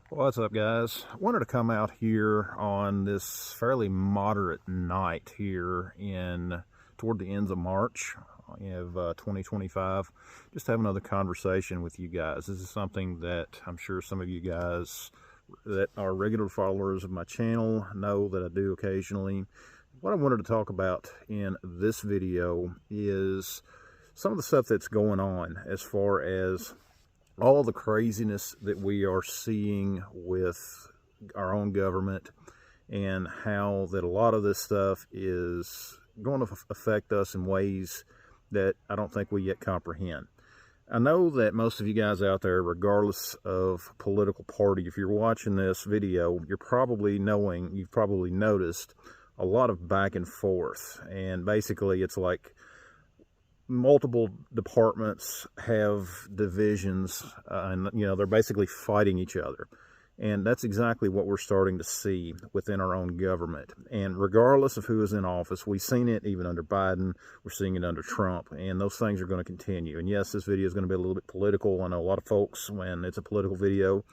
What's up, guys? I wanted to come out here on this fairly moderate night here toward the ends of March of 2025. Just have another conversation with you guys. This is something that I'm sure some of you guys that are regular followers of my channel know that I do occasionally. What I wanted to talk about in this video is some of the stuff that's going on as far as all the craziness that we are seeing with our own government, and how that a lot of this stuff is going to affect us in ways that I don't think we yet comprehend. I know that most of you guys out there, regardless of political party, if you're watching this video, you've probably noticed a lot of back and forth. And basically it's like multiple departments have divisions, and they're basically fighting each other. And that's exactly what we're starting to see within our own government. And regardless of who is in office, we've seen it even under Biden, we're seeing it under Trump, and those things are going to continue. And yes, this video is going to be a little bit political. I know a lot of folks, when it's a political video,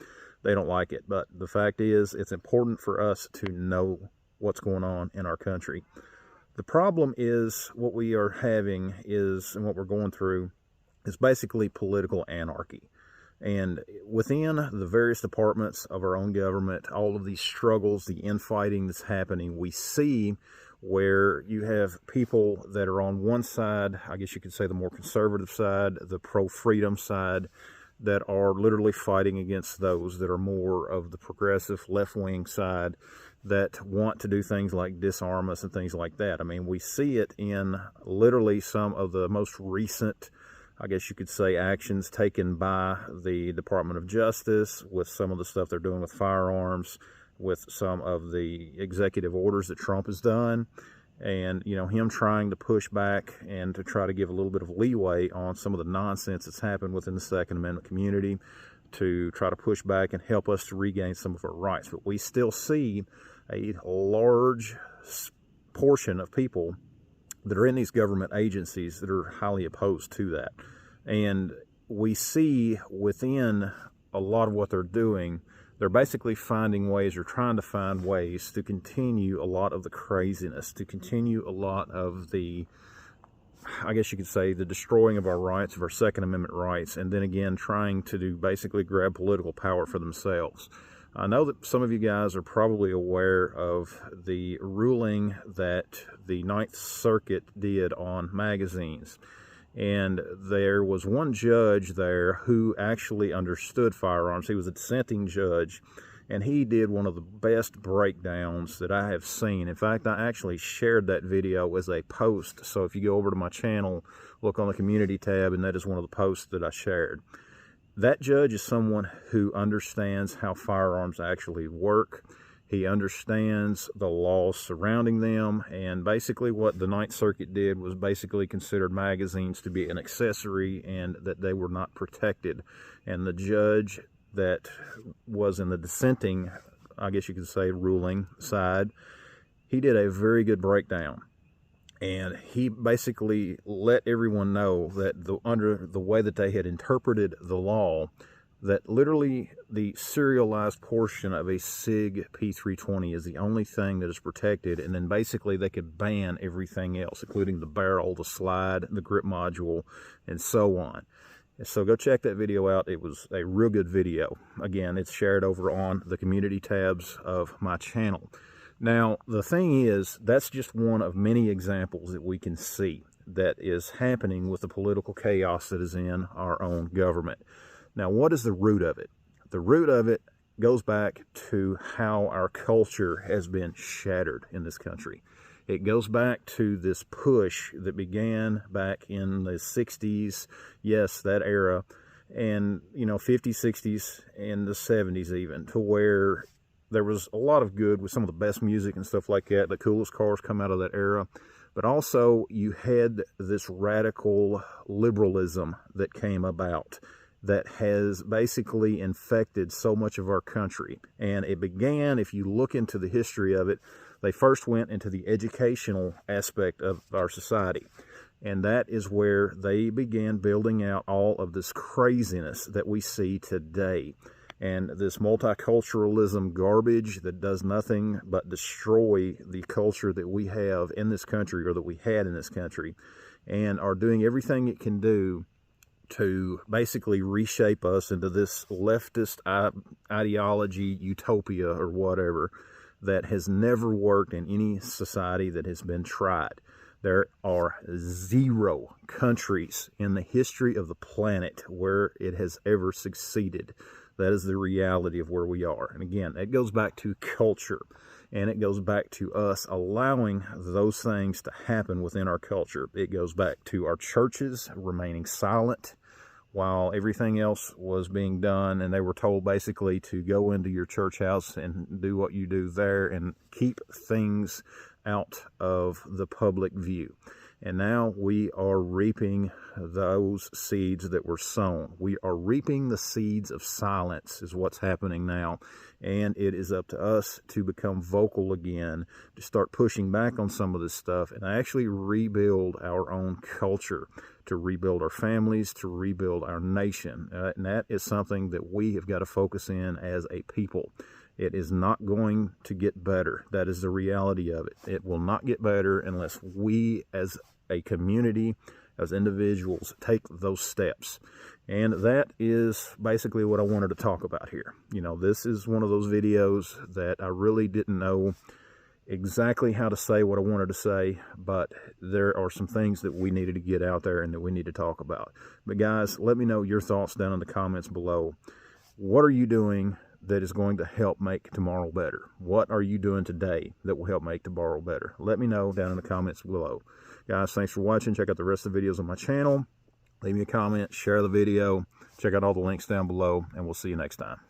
they don't like it. But the fact is, it's important for us to know what's going on in our country. The problem is what we are having is, and what we're going through, is basically political anarchy. And within the various departments of our own government, all of these struggles, the infighting that's happening, we see where you have people that are on one side, I guess you could say the more conservative side, the pro-freedom side, that are literally fighting against those that are more of the progressive left-wing side, that want to do things like disarm us and things like that. I mean, we see it in literally some of the most recent, I guess you could say, actions taken by the Department of Justice, with some of the stuff they're doing with firearms, with some of the executive orders that Trump has done, and him trying to push back and to try to give a little bit of leeway on some of the nonsense that's happened within the Second Amendment community, to try to push back and help us to regain some of our rights. But we still see a large portion of people that are in these government agencies that are highly opposed to that. And we see within a lot of what they're doing, they're basically finding ways, or trying to find ways, to continue a lot of the craziness, to continue a lot of the, I guess you could say, the destroying of our rights, of our Second Amendment rights, and then again trying to basically grab political power for themselves. I know that some of you guys are probably aware of the ruling that the Ninth Circuit did on magazines. And there was one judge there who actually understood firearms. He was a dissenting judge, and he did one of the best breakdowns that I have seen. In fact, I actually shared that video as a post. So if you go over to my channel, look on the community tab, and that is one of the posts that I shared. That judge is someone who understands how firearms actually work. He understands the laws surrounding them, and basically what the Ninth Circuit did was basically considered magazines to be an accessory, and that they were not protected. And the judge that was in the dissenting, I guess you could say, ruling side, he did a very good breakdown. And he basically let everyone know that under the way that they had interpreted the law, that literally the serialized portion of a SIG P320 is the only thing that is protected, and then basically they could ban everything else, including the barrel, the slide, the grip module, and so on. So go check that video out. It was a real good video. Again, it's shared over on the community tabs of my channel. Now, the thing is, that's just one of many examples that we can see that is happening with the political chaos that is in our own government. Now, what is the root of it? The root of it goes back to how our culture has been shattered in this country. It goes back to this push that began back in the 60s, yes, that era, and 50s, 60s, and the 70s even, to where there was a lot of good with some of the best music and stuff like that. The coolest cars come out of that era. But also you had this radical liberalism that came about that has basically infected so much of our country. And it began, if you look into the history of it, they first went into the educational aspect of our society. And that is where they began building out all of this craziness that we see today. And this multiculturalism garbage that does nothing but destroy the culture that we have in this country, or that we had in this country, and are doing everything it can do to basically reshape us into this leftist ideology utopia or whatever that has never worked in any society that has been tried. There are 0 countries in the history of the planet where it has ever succeeded. That is the reality of where we are. And again, it goes back to culture, and it goes back to us allowing those things to happen within our culture. It goes back to our churches remaining silent while everything else was being done, and they were told basically to go into your church house and do what you do there and keep things out of the public view. And now we are reaping those seeds that were sown. We are reaping the seeds of silence is what's happening now. And it is up to us to become vocal again, to start pushing back on some of this stuff and actually rebuild our own culture, to rebuild our families, to rebuild our nation. And that is something that we have got to focus in as a people. It is not going to get better. That is the reality of it. It will not get better unless we as a community, as individuals, take those steps. And that is basically what I wanted to talk about here. You know, this is one of those videos that I really didn't know exactly how to say what I wanted to say, but there are some things that we needed to get out there and that we need to talk about. But guys, let me know your thoughts down in the comments below. What are you doing that is going to help make tomorrow better? What are you doing today that will help make tomorrow better? Let me know down in the comments below. Guys, thanks for watching. Check out the rest of the videos on my channel. Leave me a comment, share the video, check out all the links down below, and we'll see you next time.